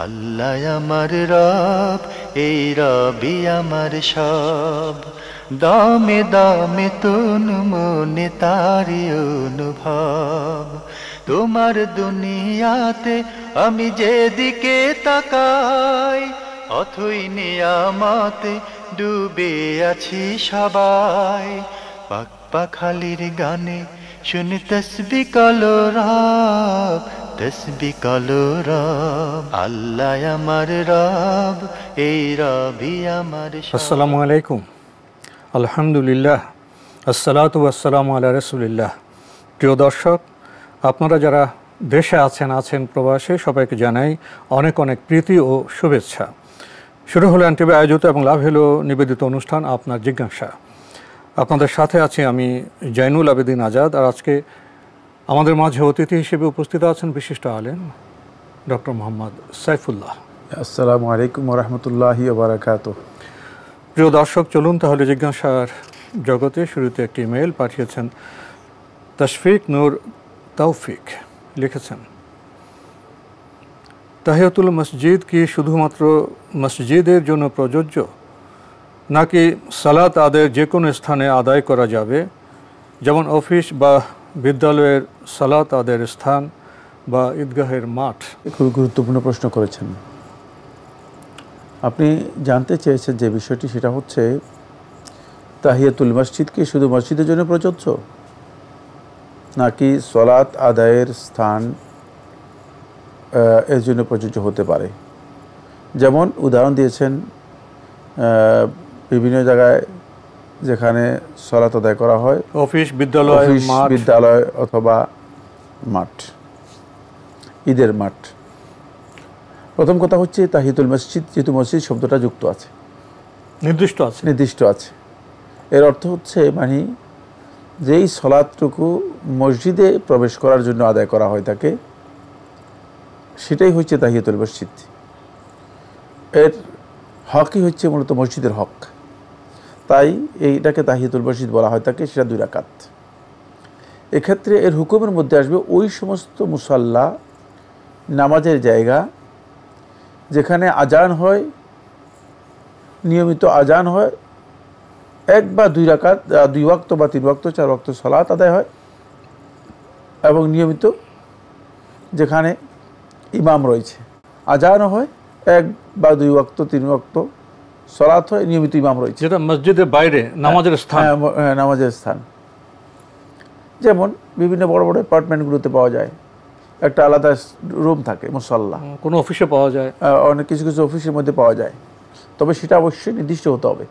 আল্লাহ আমার রব, এই রবি আমার সব। দামে দামে তুন মনে তারি অনুভব। তোমার দুনিয়াতে আমি যেদিকে তাকাই, অথই নিয়ামতে ডুবে আছি সবাই। পাক পাখালির গানে শুনি তসবিহ কালো রব, তসবিহ কালো রব। আল্লাহ আমার রব, এই রবি আমার সব। আসসালামু আলাইকুম, আলহামদুলিল্লাহ, আসসালাতু ওয়াসসালামু আলা রাসূলিল্লাহ। প্রিয় দর্শক, আপনারা যারা দেশে আছেন প্রবাসে, সবাইকে জানাই অনেক অনেক প্রীতি ও শুভেচ্ছা। শুরু হলো এনটিভি আয়োজিত এবং লাভ হলো নিবেদিত অনুষ্ঠান আপনার জিজ্ঞাসা। আপনাদের সাথে আছি আমি জয়নুল আবেদিন আজাদ। আর আজকে আমাদের মাঝে অতিথি হিসেবে উপস্থিত আছেন বিশিষ্ট আলেম ডক্টর মোহাম্মদ সাইফুল্লাহ। আসসালামু আলাইকুম ওয়া রাহমাতুল্লাহি ওয়া বারাকাতুহু। প্রিয় দর্শক, চলুন তাহলে জিজ্ঞাসার জগতে। শুরুতে একটি ইমেইল পাঠিয়েছেন তশফিক নূর তৌফিক। লিখেছেন, তাহিয়াতুল মসজিদ কি শুধুমাত্র মসজিদের জন্য প্রযোজ্য, নাকি সালাত আদায়ের যে কোনো স্থানে আদায় করা যাবে, যেমন অফিস বা বিদ্যালয়ের সালাত আদায়ের স্থান বা ঈদগাহের মাঠ? খুব গুরুত্বপূর্ণ প্রশ্ন করেছেন আপনি। জানতে চেয়েছেন যে বিষয়টি, সেটা হচ্ছে তাহিয়াতুল মসজিদ কি শুধু মসজিদের জন্য প্রযোজ্য, নাকি সালাত আদায়ের স্থান এর জন্য প্রযোজ্য হতে পারে। যেমন উদাহরণ দিয়েছেন বিভিন্ন জায়গায় যেখানে সালাত আদায় করা হয়, অফিস, বিদ্যালয় অথবা মাঠ, ঈদের মাঠ। প্রথম কথা হচ্ছে তাহিয়াতুল মসজিদ, যেহেতু মসজিদ শব্দটা যুক্ত আছে, নির্দিষ্ট আছে, এর অর্থ হচ্ছে মানে যেই সালাতটুকু মসজিদে প্রবেশ করার জন্য আদায় করা হয় থাকে, সেটাই হচ্ছে তাহিয়াতুল মসজিদ। এর হকই হচ্ছে মূলত মসজিদের হক, তাই এইটাকে তাহিয়াতুল মসজিদ বলা হয় থাকে। সেটা 2 রাকাত। এক্ষেত্রে এর হুকুমের মধ্যে আসবে ওই সমস্ত মুসাল্লা, নামাজের জায়গা, যেখানে আজান হয়, নিয়মিত আজান হয়, 1 বা 2 রাকাত, 2 ওয়াক্ত বা 3 ওয়াক্ত, 4 ওয়াক্ত সালাত আদায় হয়, এবং নিয়মিত যেখানে ইমাম রয়েছে, আজানও হয়, 1 বা 2 ওয়াক্ত 3 ওয়াক্ত সালাত হয়, নিয়মিত ইমাম রয়েছে, যেটা মসজিদের বাইরে নামাজের স্থান। নামাজের স্থান যেমন বিভিন্ন বড় বড় অ্যাপার্টমেন্টগুলোতে পাওয়া যায়, একটা আলাদা রুম থাকে মুসাল্লা। কোনো অফিসে পাওয়া যায়, অনেক কিছু অফিসের মধ্যে পাওয়া যায়। তবে সেটা অবশ্যই নির্দিষ্ট হতে হবে,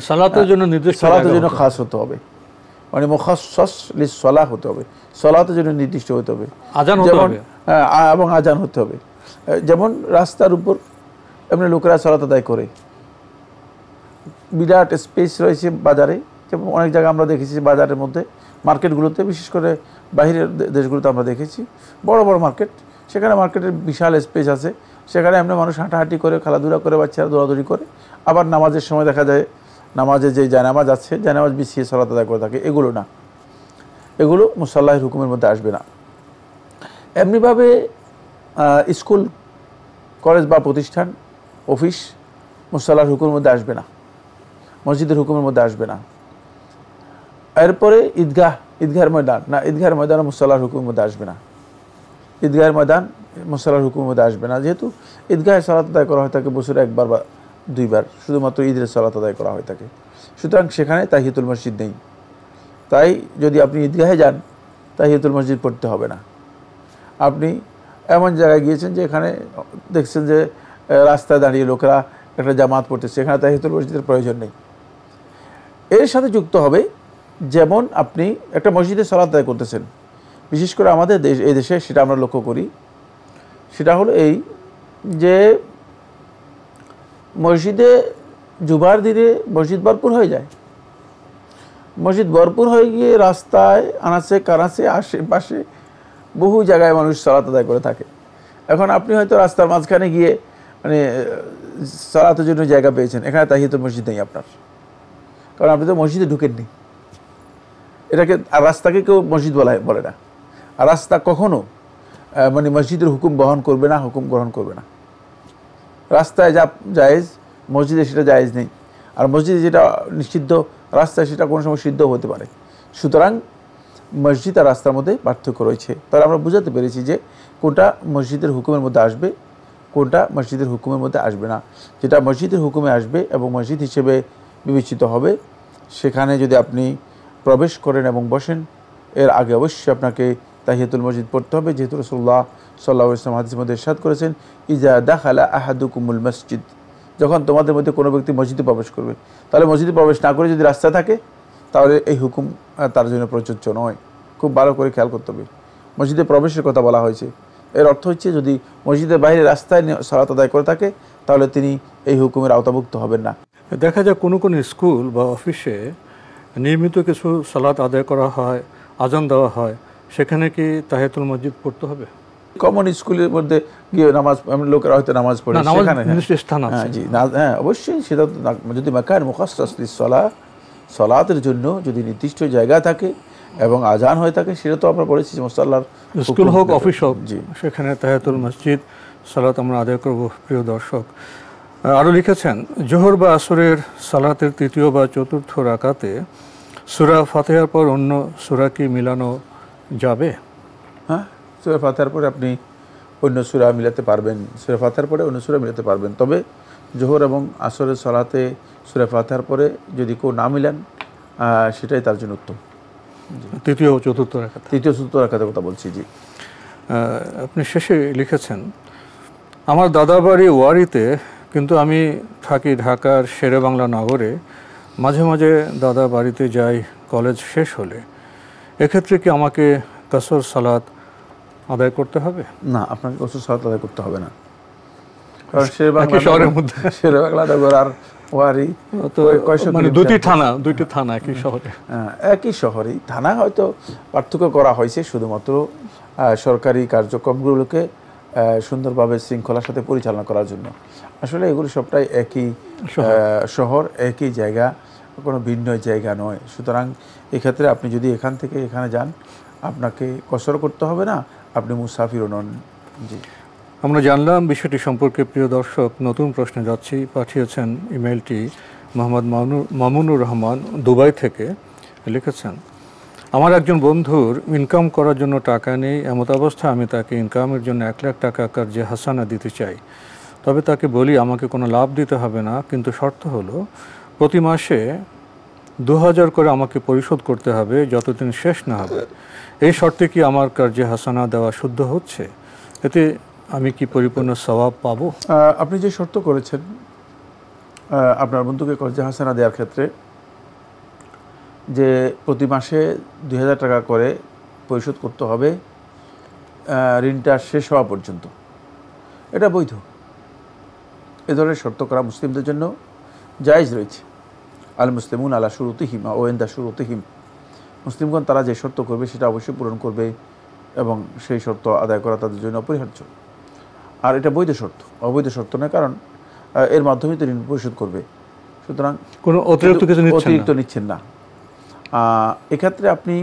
সালাতের জন্য নির্দিষ্ট, সালাতের জন্য খাস হতে হবে, মানে মুখাসসাস লিস-সালাহ হতে হবে, সালাতের জন্য নির্দিষ্ট হতে হবে, আজান হতে হবে এবং আজান হতে হবে। যেমন রাস্তার উপর এমনি লোকেরা সালাত আদায় করে, বিরাট স্পেস রয়েছে বাজারে, যেমন অনেক জায়গায় আমরা দেখেছি বাজারের মধ্যে, মার্কেটগুলোতে, বিশেষ করে বাইরের দেশগুলোতে আমরা দেখেছি বড় বড় মার্কেট, সেখানে মার্কেটের বিশাল স্পেস আছে, সেখানে এমনি মানুষ হাঁটাহাঁটি করে, খেলাধুলা করে, বাচ্চারা দৌড়াদৌড়ি করে। আবার নামাজের সময় দেখা যায় নামাজে যে জায়নামাজ আছে, জায়নামাজ বিছিয়ে সালাত আদায় করে থাকে। এগুলো না, এগুলো মুসাল্লাহের হুকুমের মধ্যে আসবে না। এমনিভাবে স্কুল, কলেজ বা প্রতিষ্ঠান, অফিস মুসাল্লাহর হুকুমের মধ্যে আসবে না, মসজিদের হুকুমের মধ্যে আসবে না। এরপরে ঈদগাহের ময়দান, না, ঈদগাহের ময়দান মুসাল্লাহর হুকুমের মধ্যে আসবে না, ঈদগাহের ময়দান মুসাল্লাহর হুকুমের মধ্যে আসবে না, যেহেতু ঈদগাহে সালাত আদায় করা হয় থাকে বছরে 1 বার বা 2 বার, শুধুমাত্র ঈদের সালাত আদায় করা হয় থাকে। সুতরাং সেখানে তাহিয়াতুল মসজিদ নেই। তাই যদি আপনি ঈদগাহে যান, তাহিয়াতুল মসজিদ পড়তে হবে না। আপনি এমন জায়গায় গিয়েছেন যে এখানে দেখছেন যে রাস্তায় দাঁড়িয়ে লোকেরা একটা জামাত পড়তেছে, এখানে তাহিয়াতুল মসজিদের প্রয়োজন নেই। এর সাথে যুক্ত হবে, যেমন আপনি একটা মসজিদে সালাত আদায় করতেছেন, বিশেষ করে আমাদের এই দেশে সেটা আমরা লক্ষ্য করি। সেটা হলো এই যে মসজিদে জুমার দিনে মসজিদ ভরপুর হয়ে যায়, মসজিদ ভরপুর হয়ে গিয়ে রাস্তায় আনাচে কানাচে আশেপাশে বহু জায়গায় মানুষ সালাত আদায় করে থাকে। এখন আপনি হয়তো রাস্তার মাঝখানে গিয়ে মানে সালাতের জন্য জায়গা পেয়েছেন, এখানে তাহিয়াতুল মসজিদ নেই আপনার, কারণ আপনি তো মসজিদে ঢুকেননি। এটাকে আর রাস্তাকে কেউ মসজিদ বলে না। আর রাস্তা কখনো মানে মসজিদের হুকুম বহন করবে না, হুকুম গ্রহণ করবে না। রাস্তায় যা জায়েজ, মসজিদে সেটা জায়েজ নেই। আর মসজিদে যেটা নিষিদ্ধ, রাস্তায় সেটা কোনো সময় সিদ্ধ হতে পারে। সুতরাং মসজিদ আর রাস্তার মধ্যে পার্থক্য রয়েছে। তাহলে আমরা বুঝাতে পেরেছি যে কোনটা মসজিদের হুকুমের মধ্যে আসবে, কোনটা মসজিদের হুকুমের মধ্যে আসবে না। যেটা মসজিদের হুকুমে আসবে এবং মসজিদ হিসেবে বিবেচিত হবে, সেখানে যদি আপনি প্রবেশ করেন এবং বসেন, এর আগে অবশ্যই আপনাকে তাহিয়াতুল মসজিদ পড়তে হবে, যেহেতু রাসূলুল্লাহ সাল্লাল্লাহু আলাইহি ওয়াসাল্লাম হাদিসের মধ্যে ইরশাদ করেছেন, ইজা দাখালা আহাদুকুমুল মসজিদ, যখন তোমাদের মধ্যে কোনো ব্যক্তি মসজিদে প্রবেশ করবে। তাহলে মসজিদে প্রবেশ না করে যদি রাস্তায় থাকে, তাহলে এই হুকুম তার জন্য প্রযোজ্য নয়। খুব ভালো করে খেয়াল করতে হবে। মসজিদে প্রবেশের কথা বলা হয়েছে, এর অর্থ হচ্ছে যদি মসজিদের বাইরে রাস্তায় সালাত আদায় করে থাকে, তাহলে তিনি এই হুকুমের আওতাভুক্ত হবেন না। দেখা যায় কোনো কোনো স্কুল বা অফিসে নিয়মিত কিছু সালাত আদায় করা হয়, আজান দেওয়া হয়, সেখানে কি তাহিয়াতুল মসজিদ পড়তে হবে? কমন স্কুলের মধ্যে গিয়ে নামাজ, লোকেরা হয়তো নামাজ পড়ে সেখানে, হ্যাঁ অবশ্যই সেটা যদি মাকান মুখাসসাস লিস-সালাহ, সালাতের জন্য যদি নির্দিষ্ট জায়গা থাকে এবং আজান হয়ে থাকে, সেটা তো আমরা পড়েছি মুসাল্লার স্কুল হোক অফিস হোক, সেখানে তাহিয়াতুল মসজিদ সালাত আমরা আদায় করব। প্রিয় দর্শক, আরও লিখেছেন, জোহর বা আসরের সালাতের তৃতীয় বা চতুর্থ রাকাতে সূরা ফাতিহার পর অন্য সূরা কি মিলানো যাবে? হ্যাঁ, সূরা ফাতিহার পরে আপনি অন্য সূরা মিলাতে পারবেন, সূরা ফাতিহার পরে অন্য সূরা মিলাতে পারবেন। তবে জোহর এবং আসরের সালাতে সূরা ফাতিহার পরে যদি কেউ না মিলান, সেটাই তার জন্য উত্তম। তৃতীয় ও চতুর্থ রাকাতে, তৃতীয় চতুর্থ রাকাতের কথা বলছি। জি, আপনি শেষে লিখেছেন, আমার দাদার বাড়ি ওয়ারিতে, কিন্তু আমি থাকি ঢাকার শেরেবাংলা নগরে। মাঝে মাঝে দাদা বাড়িতে যাই কলেজ শেষ হলে। এক্ষেত্রে কি আমাকে কাসর সালাত আদায় করতে হবে? না, আপনাকে কাসর সালাত আদায় করতে হবে না, কারণ শহরের মধ্যে শেরেবাংলা নগর আর ওয়ারি তো মানে দুইটি থানা একই শহরে, একই শহরেই। থানা হয়তো পার্থক্য করা হয়েছে শুধুমাত্র সরকারি কার্যক্রমগুলোকে সুন্দরভাবে শৃঙ্খলার সাথে পরিচালনা করার জন্য। আসলে এগুলো সবটাই একই শহর, একই জায়গা, কোনো ভিন্ন জায়গা নয়। সুতরাং এক্ষেত্রে আপনি যদি এখান থেকে এখানে যান, আপনাকে কসর করতে হবে না, আপনি মুসাফিরও নন। জি, আমরা জানলাম বিষয়টি সম্পর্কে। প্রিয় দর্শক, নতুন প্রশ্নে যাচ্ছি। পাঠিয়েছেন ইমেলটি মোহাম্মদ মামুনুর রহমান, দুবাই থেকে। লিখেছেন, আমার একজন বন্ধুর ইনকাম করার জন্য টাকা নেই, এমত অবস্থায় আমি তাকে ইনকামের জন্য 1 লাখ টাকা কার্যে হাসানা দিতে চাই। তবে তাকে বলি আমাকে কোনো লাভ দিতে হবে না, কিন্তু শর্ত হলো প্রতি মাসে 2000 করে আমাকে পরিশোধ করতে হবে যতদিন শেষ না হবে। এই শর্তে কি আমার কার্যে হাসানা দেওয়া শুদ্ধ হচ্ছে? এতে আমি কি পরিপূর্ণ সওয়াব পাবো? আপনি যে শর্ত করেছেন আপনার বন্ধুকে কার্যে হাসানা দেওয়ার ক্ষেত্রে, যে প্রতি মাসে 2000 টাকা করে পরিশোধ করতে হবে ঋণটা শেষ হওয়া পর্যন্ত, এটা বৈধ। এ ধরনের শর্ত করা মুসলিমদের জন্য জায়েজ রয়েছে। আল মুসলিমুন আলা শুরুতিহিম ও ইনদা শুরুতিহিম, মুসলিমগণ তারা যে শর্ত করবে সেটা অবশ্যই পূরণ করবে এবং সেই শর্ত আদায় করা তাদের জন্য অপরিহার্য। আর এটা বৈধ শর্ত, অবৈধ শর্ত নয়, কারণ এর মাধ্যমেই তো ঋণ পরিশোধ করবে। সুতরাং কোনো অতিরিক্ত নিচ্ছেন না। এক্ষেত্রে আপনি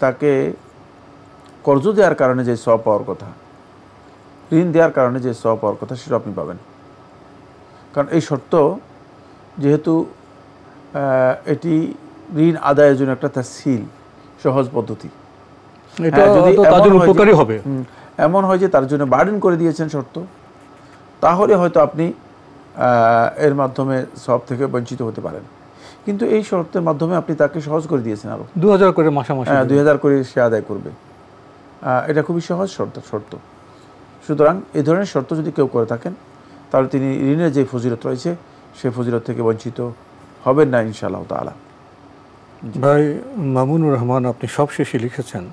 তাকে কর্জ দেওয়ার কারণে যে সওয়াব পাওয়ার কথা, ঋণ দেওয়ার কারণে যে সওয়াব পাওয়ার কথা, সেটা আপনি পাবেন। কারণ এই শর্ত যেহেতু এটি ঋণ আদায়ের জন্য একটা তাসহিল, সহজ পদ্ধতি, উপকারী হবে। এমন হয় যে তার জন্য বার্ডেন করে দিয়েছেন শর্ত, তাহলে হয়তো আপনি এর মাধ্যমে সওয়াব থেকে বঞ্চিত হতে পারেন। কিন্তু এই শর্তের মাধ্যমে আপনি তাকে সহজ করে দিয়েছেন, আরো 2000 করে মাসে 2000 করে সে আদায় করবে। এটা খুবই সহজ শর্ত। সুতরাং এই ধরনের শর্ত যদি কেউ করে থাকেন, তাহলে তিনি ঋণের যে ফজিলত রয়েছে সেই ফজিলত থেকে বঞ্চিত হবেন না ইনশাআল্লাহ তাআলা। ভাই মামুনুর রহমান, আপনি সবশেষে লিখেছেন,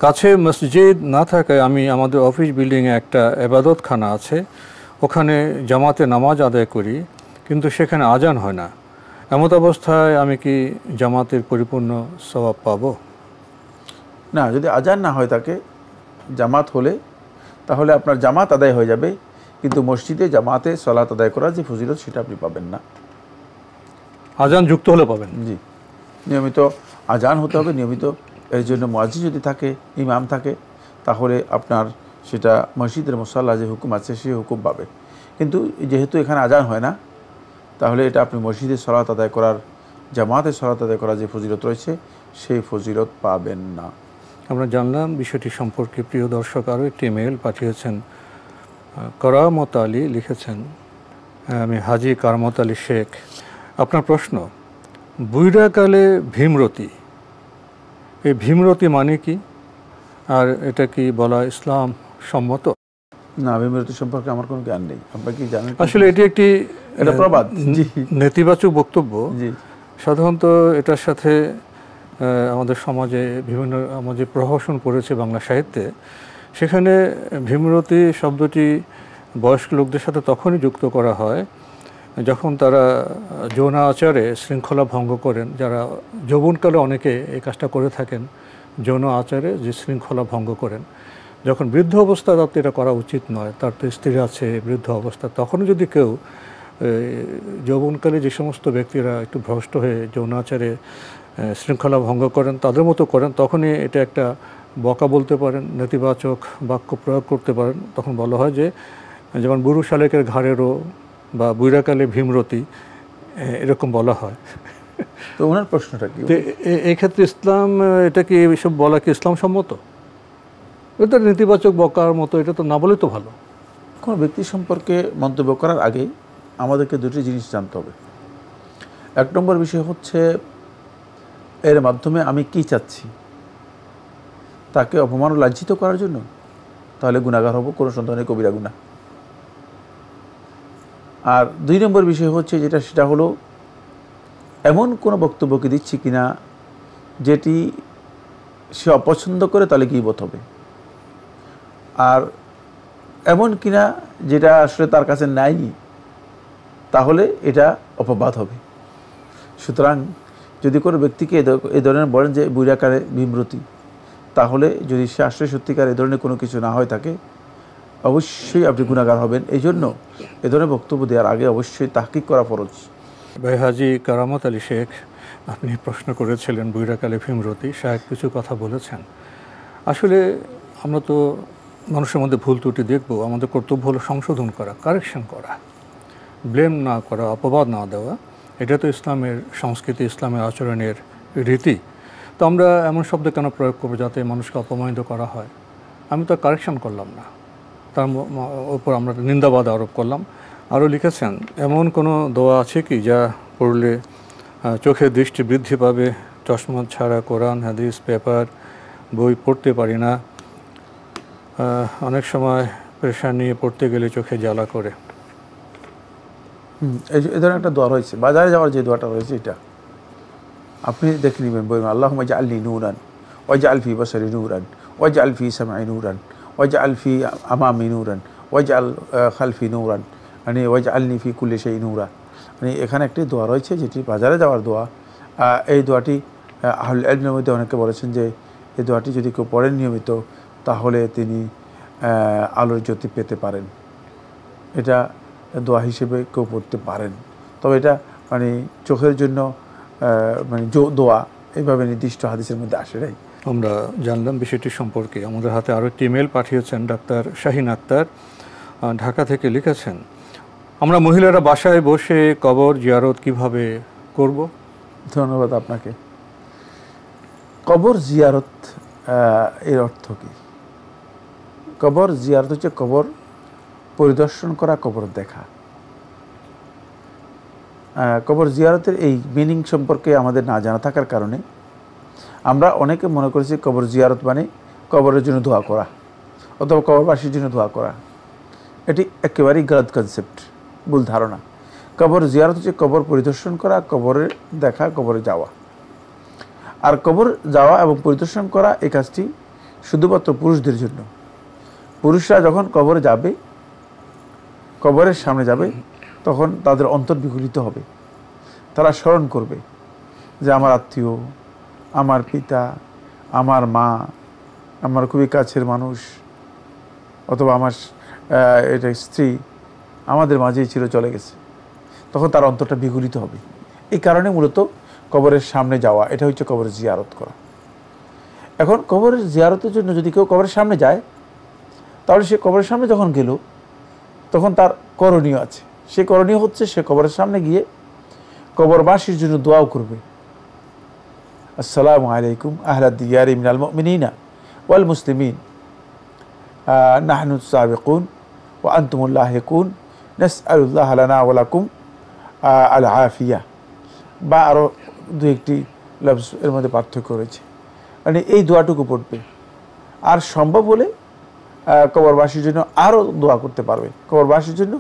কাছে মসজিদ না থাকায় আমি আমাদের অফিস বিল্ডিংয়ে একটা ইবাদতখানা আছে, ওখানে জামাতে নামাজ আদায় করি, কিন্তু সেখানে আজান হয় না। এমত অবস্থায় আমি কি জামাতের পরিপূর্ণ সওয়াব পাবো? না, যদি আজান না হয় থাকে, জামাত হলে তাহলে আপনার জামাত আদায় হয়ে যাবে, কিন্তু মসজিদে জামাতে সালাত আদায় করার যে ফজিলত সেটা আপনি পাবেন না। আজান যুক্ত হলে পাবেন। জি, নিয়মিত আজান হতে হবে, নিয়মিত। এর জন্য মুয়াজ্জিন যদি থাকে, ইমাম থাকে, তাহলে আপনার সেটা মসজিদের মুসাল্লা যে হুকুম আছে সেই হুকুম পাবে। কিন্তু যেহেতু এখানে আজান হয় না, তাহলে এটা আপনি মসজিদে সালাত আদায় করার, জামাতে সালাত আদায় করার যে ফজিলত রয়েছে সেই ফজিলত পাবেন না। আমরা জানলাম বিষয়টি সম্পর্কে। প্রিয় দর্শক, আরও একটি মেইল পাঠিয়েছেন কারামত আলী, লিখেছেন, আমি হাজি কারামত আলী শেখ। আপনার প্রশ্ন, বুইড়াকালে ভীমরতি, এই ভীমরতি মানে কি, আর এটা কি বলা ইসলাম সম্মত? না, ভীমরতি সম্পর্কে আমার কোনো জ্ঞান নেই। আপনারা কি জানেন? আসলে এটি একটি প্রবাদ, নেতিবাচক বক্তব্য। জি, সাধারণত এটার সাথে আমাদের সমাজে বিভিন্ন যে প্রহসন পড়েছে বাংলা সাহিত্যে, সেখানে ভীমরতি শব্দটি বয়স্ক লোকদের সাথে তখনই যুক্ত করা হয় যখন তারা যৌন আচারে শৃঙ্খলা ভঙ্গ করেন। যারা যৌবনকালে অনেকে এই কাজটা করে থাকেন, যৌন আচারে যে শৃঙ্খলা ভঙ্গ করেন, যখন বৃদ্ধ অবস্থা তাতে এটা করা উচিত নয়, তার তো স্ত্রী আছে, বৃদ্ধ অবস্থা, তখনও যদি কেউ যৌবনকালে যে সমস্ত ব্যক্তিরা একটু ভ্রষ্ট হয়ে যৌন আচারে শৃঙ্খলা ভঙ্গ করেন, তাদের মতো করেন, তখনই এটা একটা বকা বলতে পারেন, নেতিবাচক বাক্য প্রয়োগ করতে পারেন। তখন বলা হয় যে যেমন বুড়ো শালেকের ঘাড়েরও বা বুইড়াকালে ভীমরতি, এরকম বলা হয়। তো ওনার প্রশ্নটা কি? এই ক্ষেত্রে ইসলাম, এটা কি এইসব বলা কি ইসলাম সম্মত? এটা নেতিবাচক বকার মতো, এটা তো না বলে তো ভালো। কোনো ব্যক্তি সম্পর্কে মন্তব্য করার আগে আমাদেরকে দুটি জিনিস জানতে হবে। এক নম্বর বিষয় হচ্ছে এর মাধ্যমে আমি কি চাচ্ছি, তাকে অপমান ও লাঞ্ছিত করার জন্য, তাহলে গুনাহগার হব, কোনো সন্দেহ নেই, কবিরা গুনাহ। আর দুই নম্বর বিষয় হচ্ছে সেটা হলো এমন কোনো বক্তব্যকে দিচ্ছি কিনা যেটি সে অপছন্দ করে, তাহলে গীবত হবে। আর এমন কিনা যেটা আসলে তার কাছে নাইনি, তাহলে এটা অপবাদ হবে। সুতরাং যদি কোনো ব্যক্তিকে এ ধরনের বলেন যে বুইড়াকালে ভীমরতি, তাহলে যদি সে আসলে সত্যিকার এ ধরনের কোনো কিছু না হয়ে থাকে, অবশ্যই আপনি গুনাহগার হবেন। এই জন্য এ ধরনের বক্তব্য দেওয়ার আগে অবশ্যই তাহকিক করা ফরজ। ভাই হাজি কারামত আলী শেখ, আপনি প্রশ্ন করেছিলেন বুইড়াকালে ভীমরতি, সাহেব কিছু কথা বলেছেন। আসলে আমরা তো মানুষের মধ্যে ভুল ত্রুটি দেখব, আমাদের কর্তব্য হলো সংশোধন করা, কারেকশন করা, ব্লেম না করা, অপবাদ না দেওয়া। এটা তো ইসলামের সংস্কৃতি, ইসলামের আচরণের রীতি। তো আমরা এমন শব্দ কেন প্রয়োগ করবো যাতে মানুষকে অপমানিত করা হয়? আমি তো কারেকশন করলাম না, তার উপর আমরা নিন্দাবাদ আরোপ করলাম। আরও লিখেছেন, এমন কোনো দোয়া আছে কি যা পড়লে চোখের দৃষ্টি বৃদ্ধি পাবে? চশমা ছাড়া কোরআন, হাদিস, পেপার, বই পড়তে পারি না, অনেক সময় প্রেশার নিয়ে পড়তে গেলে চোখে জ্বালা করে। এই ধরনের একটা দোয়া রয়েছে, বাজারে যাওয়ার যে দোয়াটা রয়েছে, এটা আপনি দেখে নেবেন বই। আল্লাহুম্মা জাআলনি নূরান ওয়াজআল ফি বাসারি নূরান ওয়াজআল ফি সামঈ নূরান ওয়াজআল ফি আমামি নূরান ওয়াজআল খালফি নূরান মানে ওয়াজআলনি ফি কুল্লি শাইইন নূরা। মানে এখানে একটি দোয়া রয়েছে যেটি বাজারে যাওয়ার দোয়া। এই দোয়াটি আহলুল ইলমের মধ্যে অনেকে বলেছেন যে এই দোয়াটি যদি কেউ পড়েন নিয়মিত, তাহলে তিনি আলোর জ্যোতি পেতে পারেন। এটা দোয়া হিসেবে কেউ পড়তে পারেন। তবে এটা মানে চোখের জন্য মানে দোয়া এইভাবে নির্দিষ্ট হাদিসের মধ্যে আসে নাই। আমরা জানলাম বিষয়টি সম্পর্কে। আমাদের হাতে আরও একটি ইমেল পাঠিয়েছেন ডাক্তার শাহিন আক্তার, ঢাকা থেকে, লিখেছেন, আমরা মহিলারা বাসায় বসে কবর জিয়ারত কিভাবে করব? ধন্যবাদ আপনাকে। কবর জিয়ারত এর অর্থ কী? কবর জিয়ারত হচ্ছে কবর পরিদর্শন করা, কবর দেখা। কবর জিয়ারতের এই মিনিং সম্পর্কে আমাদের না জানা থাকার কারণে আমরা অনেকে মনে করেছি কবর জিয়ারত মানে কবরের জন্য দোয়া করা অথবা কবরবাসীর জন্য দোয়া করা। এটি একেবারেই গলত কনসেপ্ট, ভুল ধারণা। কবর জিয়ারত হচ্ছে কবর পরিদর্শন করা, কবরে দেখা, কবরে যাওয়া। আর কবর যাওয়া এবং পরিদর্শন করা এই কাজটি শুধুমাত্র পুরুষদের জন্য। পুরুষরা যখন কবরে যাবে, কবরের সামনে যাবে, তখন তাদের অন্তর বিগলিত হবে। তারা স্মরণ করবে যে আমার আত্মীয়, আমার পিতা, আমার মা, আমার খুবই কাছের মানুষ, অথবা আমার এটা স্ত্রী আমাদের মাঝেই ছিল, চলে গেছে। তখন তার অন্তরটা বিগলিত হবে। এই কারণে মূলত কবরের সামনে যাওয়া, এটা হচ্ছে কবরের জিয়ারত করা। এখন কবরের জিয়ারতের জন্য যদি কেউ কবরের সামনে যায়, তাহলে সে কবরের সামনে যখন গেল তখন তার করণীয় আছে। সে করণীয় হচ্ছে সে কবরের সামনে গিয়ে কবরবাসীর জন্য দোয়াও করবে। আসসালামু আলাইকুম আহলা দিয়ারি মিনাল মুমিনিনা ওয়াল মুসলিমিন নাহনু সাবিকুন ওয়া আনতুমুল লাহিকুন নাসআলুল্লাহ লানা ওয়া লাকুম আল আফিয়া, বা আরও দু একটি লফজ এর মধ্যে পার্থক্য রয়েছে। মানে এই দোয়াটুকু পড়বে, আর সম্ভব হলে কবরবাসীর জন্য আরও দোয়া করতে পারবে, কবরবাসীর জন্য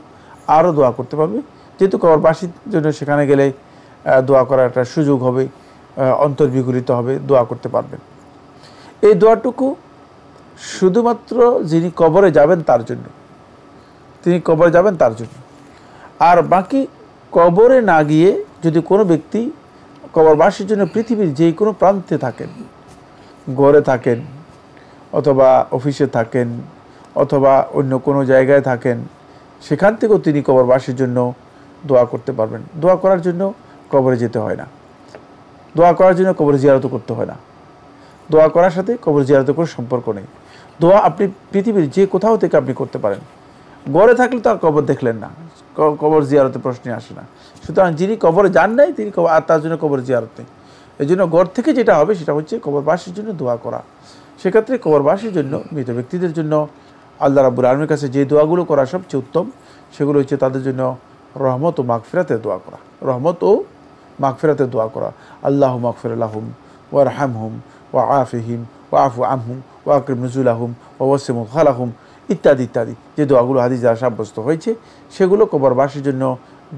আরও দোয়া করতে পারবে, যেহেতু কবরবাসীর জন্য সেখানে গেলে দোয়া করার একটা সুযোগ হবে, অন্তর্বিগলিত হবে, দোয়া করতে পারবেন। এই দোয়াটুকু শুধুমাত্র যিনি কবরে যাবেন তার জন্য, তিনি কবরে যাবেন তার জন্য। আর বাকি কবরে না গিয়ে যদি কোনো ব্যক্তি কবরবাসীর জন্য পৃথিবীর যে কোনো প্রান্তে থাকেন, ঘরে থাকেন অথবা অফিসে থাকেন অথবা অন্য কোনো জায়গায় থাকেন, সেখান থেকেও তিনি কবরবাসীর জন্য দোয়া করতে পারবেন। দোয়া করার জন্য কবরে যেতে হয় না, দোয়া করার জন্য কবর জিয়ারত করতে হয় না, দোয়া করার সাথে কবর জিয়ারতের কোনো সম্পর্ক নেই। দোয়া আপনি পৃথিবীর যে কোথাও থেকে আপনি করতে পারেন। ঘরে থাকলে তো আর কবর দেখলেন না, কবর জিয়ারতের প্রশ্নে আসে না। সুতরাং যিনি কবরে যান নাই তিনি আর তার জন্য কবর জিয়ারত নেই। এই জন্য ঘর থেকে যেটা হবে সেটা হচ্ছে কবরবাসীর জন্য দোয়া করা। সেক্ষেত্রে কবরবাসীর জন্য, মৃত ব্যক্তিদের জন্য আল্লাহ রাব্বুল আলামিনের কাছে যে দোয়াগুলো করা সবচেয়ে উত্তম, সেগুলো হচ্ছে তাদের জন্য রহমত ও মাগফিরাতের দোয়া করা, রহমত ও মাগফিরাতের দোয়া করা। আল্লাহু মাগফির লাহুম ওয়ারহামহুম ওয়া আফিহিম ওয়া আফু আনহুম ওয়া আকরিম নুজুলাহুম ওয়া ওয়াসি মুদখালাহুম ইত্যাদি ইত্যাদি যে দোয়াগুলো হাদিস দ্বারা সাব্যস্ত হয়েছে, সেগুলো কবরবাসীর জন্য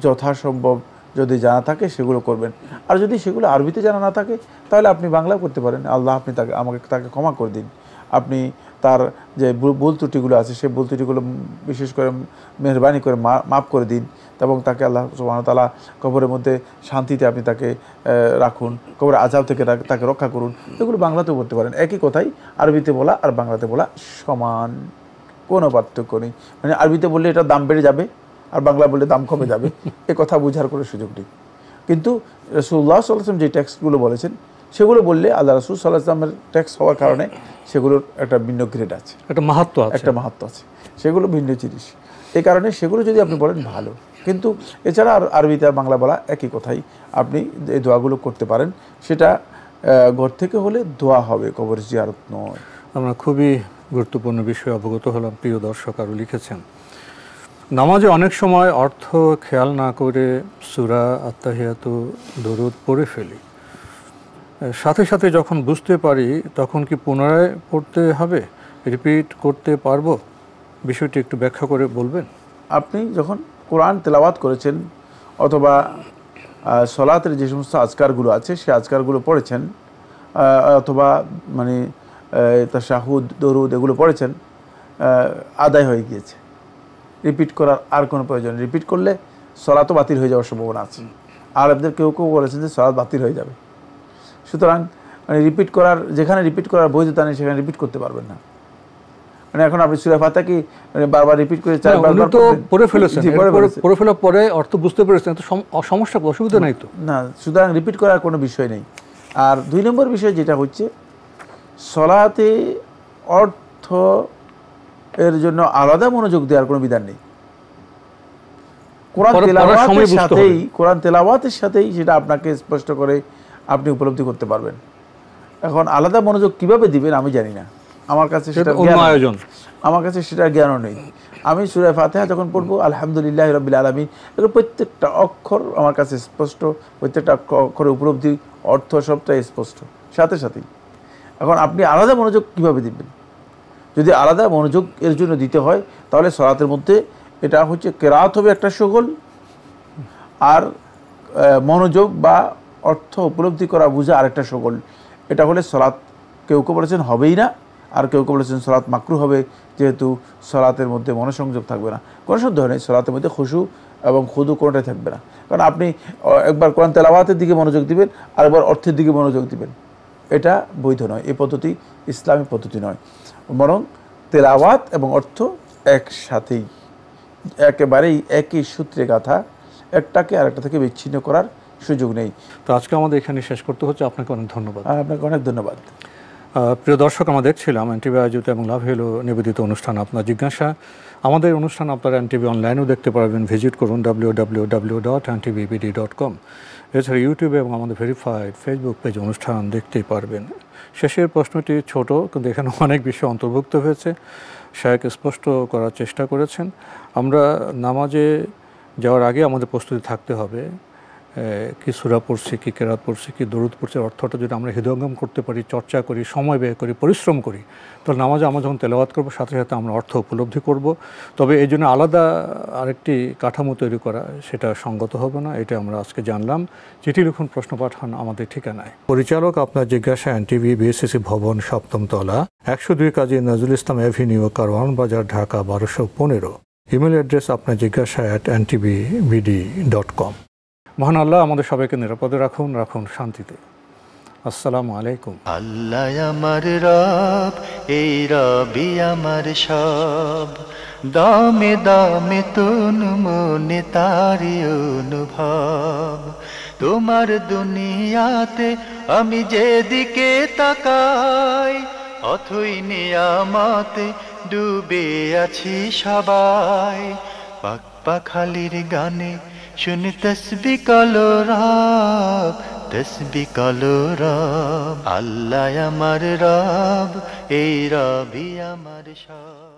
যথাসম্ভব যদি জানা থাকে সেগুলো করবেন। আর যদি সেগুলো আরবিতে জানা না থাকে তাহলে আপনি বাংলা করতে পারেন। আল্লাহ আপনি তাকে ক্ষমা করে দিন, আপনি তার যে ভুল ত্রুটিগুলো আছে সেই ভুল ত্রুটিগুলো বিশেষ করে মেহরবানি করে মাফ করে দিন, এবং তাকে আল্লাহ সুবহানাহু ওয়া তাআলা কবরের মধ্যে শান্তিতে আপনি তাকে রাখুন, কবরের আযাব থেকে তাকে রক্ষা করুন। এগুলো বাংলাতেও বলতে পারেন। একই কথাই আরবিতে বলা আর বাংলাতে বলা সমান, কোনো পার্থক্য নেই। মানে আরবিতে বললে এটা দাম বেড়ে যাবে আর বাংলা বললে দাম কমে যাবে, এ কথা বোঝার কোনো সুযোগ নেই। কিন্তু রাসূলুল্লাহ সাল্লাল্লাহু আলাইহি ওয়াসাল্লাম যে টেক্সটগুলো বলেছেন সেগুলো বললে আল্লাহ রাসূল সাল্লাল্লাহু আলাইহি ওয়াসাল্লামের টেক্সট হওয়ার কারণে সেগুলোর একটা ভিন্ন গ্রেড আছে, একটা মাহাত্ম্য আছে, সেগুলো ভিন্ন জিনিস। এই কারণে সেগুলো যদি আপনি বলেন ভালো, কিন্তু এছাড়া আর আরবিতে আর বাংলা বলা একই কথাই, আপনি এই দোয়াগুলো করতে পারেন। সেটা ঘর থেকে হলে দোয়া হবে, কবর জিয়ারত নয়। আমরা খুবই গুরুত্বপূর্ণ বিষয়ে অবগত হলাম। প্রিয় দর্শক আরও লিখেছেন, নামাজে অনেক সময় অর্থ খেয়াল না করে সূরা আত্তাহিয়াতু দরুদ পড়ে ফেলি, সাথে সাথে যখন বুঝতে পারি তখন কি পুনরায় পড়তে হবে, রিপিট করতে পারবো? বিষয়টি একটু ব্যাখ্যা করে বলবেন। আপনি যখন কোরআন তেলাওয়াত করেছেন অথবা সলাতের যে সমস্ত আজকারগুলো আছে সেই আজকারগুলো পড়েছেন, অথবা মানে তাশাহুদ দরুদ এগুলো পড়েছেন, আদায় হয়ে গিয়েছে, রিপিট করার আর কোনো প্রয়োজন। রিপিট করলে সলাতও বাতিল হয়ে যাওয়ার সম্ভাবনা আছে। আরবদের কেউ কেউ বলেছেন যে সলাত বাতিল হয়ে যাবে। সুতরাং মানে রিপিট করার, যেখানে রিপিট করার বৈধতা নেই সেখানে রিপিট করতে পারবেন না। মানে এখন আপনি সূরা ফাতিহা কি মানে বারবার রিপিট করে চারবার তো পড়ে ফেলেছেন, পড়ে ফেলার পরে অর্থ বুঝতে পেরেছেন, তো সমস্যা অসুবিধা নাই তো? না, সুতরাং রিপিট করার কোনো বিষয় নেই। আর 2 নম্বর বিষয় যেটা হচ্ছে, সলাতে অর্থ এর জন্য আলাদা মনোযোগ দেওয়ার কোনো বিধান নেই। কোরআন তেলাওয়াতের সাথেই সেটা আপনাকে স্পষ্ট করে আপনি উপলব্ধি করতে পারবেন। এখন আলাদা মনোযোগ কিভাবে দিবেন আমি জানি না, আমার কাছে সেটা জ্ঞানও নেই। আমি সূরা ফাতিহা যখন পড়বো আলহামদুলিল্লাহি রাব্বিল আলামিন, এর প্রত্যেকটা অক্ষর আমার কাছে স্পষ্ট, প্রত্যেকটা অক্ষরের উপলব্ধি অর্থ সবটাই স্পষ্ট সাথে সাথেই। এখন আপনি আলাদা মনোযোগ কিভাবে দিবেন? যদি আলাদা মনোযোগ এর জন্য দিতে হয় তাহলে সলাতের মধ্যে এটা হচ্ছে কেরাত হবে একটা শগল, আর মনোযোগ বা অর্থ উপলব্ধি করা বোঝা আরেকটা শগল। এটা হলে সলাত কেউ কেউ বলেছেন হবেই না, আর কেউ কেউ বলেছেন সলাত মাকরু হবে, যেহেতু সলাতের মধ্যে মনোসংযোগ থাকবে না। কোনো সন্দেহ নেই সলাতের মধ্যে খুশু এবং খুদু কোনোটাই থাকবে না। কারণ আপনি একবার কোরআন তেলাওয়াতের দিকে মনোযোগ দিবেন আর একবার অর্থের দিকে মনোযোগ দিবেন, এটা বৈধ নয়। এই পদ্ধতি ইসলামী পদ্ধতি নয়, বরং তেলাওয়াত এবং অর্থ একসাথেই, একেবারেই একই সূত্রে গাথা, একটাকে আরেকটা থেকে বিচ্ছিন্ন করার সুযোগ নেই। তো আজকে আমাদের এখানে শেষ করতে হচ্ছে। আপনাকে অনেক ধন্যবাদ। আপনাকে অনেক ধন্যবাদ। প্রিয় দর্শক, আমরা দেখছিলাম এনটিভি আয়োজিত এবং লাভ হলো নিবেদিত অনুষ্ঠান আপনার জিজ্ঞাসা। আমাদের অনুষ্ঠান আপনারা এনটিভি অনলাইনেও দেখতে পারবেন, ভিজিট করুন www.ntvbd.com। এছাড়া ইউটিউবে এবং আমাদের ভেরিফাইড ফেসবুক পেজ অনুষ্ঠান দেখতেই পারবেন। শেষের প্রশ্নটি ছোট, কিন্তু এখানে অনেক বিষয় অন্তর্ভুক্ত হয়েছে, শায়েখ স্পষ্ট করার চেষ্টা করেছেন। আমরা নামাজে যাওয়ার আগে আমাদের প্রস্তুতি থাকতে হবে, কি সূরা পড়ছি, কি কেরাত পড়ছি, কি দরুদ পড়ছি, অর্থটা যদি আমরা হৃদয়ঙ্গম করতে পারি, চর্চা করি, সময় ব্যয় করি, পরিশ্রম করি, তাহলে নামাজে আমরা যখন তেলাওয়াত করবো সাথে সাথে আমরা অর্থ উপলব্ধি করব। তবে এই জন্য আলাদা আরেকটি কাঠামো তৈরি করা সেটা সঙ্গত হবে না, এটা আমরা আজকে জানলাম। চিঠি লিখুন, প্রশ্ন পাঠান আমাদের ঠিকানায়। পরিচালক আপনার জিজ্ঞাসা, এনটিভি, বিএসসিসি ভবন, 7ম তলা, 102 কাজী নজরুল ইসলাম অ্যাভিনিউ, কারওয়ান বাজার, ঢাকা 1215। ইমেল অ্যাড্রেস আপনার জিজ্ঞাসা @ntvbd.com। মহান আল্লাহ আমাদের সবাইকে নিরাপদে রাখুন, রাখুন শান্তিতে। আসসালামু আলাইকুম। আল্লাহ আমার রব, এই রবি আমার সব, দামে দামে তুন মনে তারি অনুভব। তোমার দুনিয়াতে আমি যেদিকে তাকাই, অথই নিয়ামতে ডুবে আছি সবাই। পাক পাখালির গানে শুনি তসবি কালো রব, তসবি কালো রব। আল্লাহ আমার রব, এই রবি আমার সব।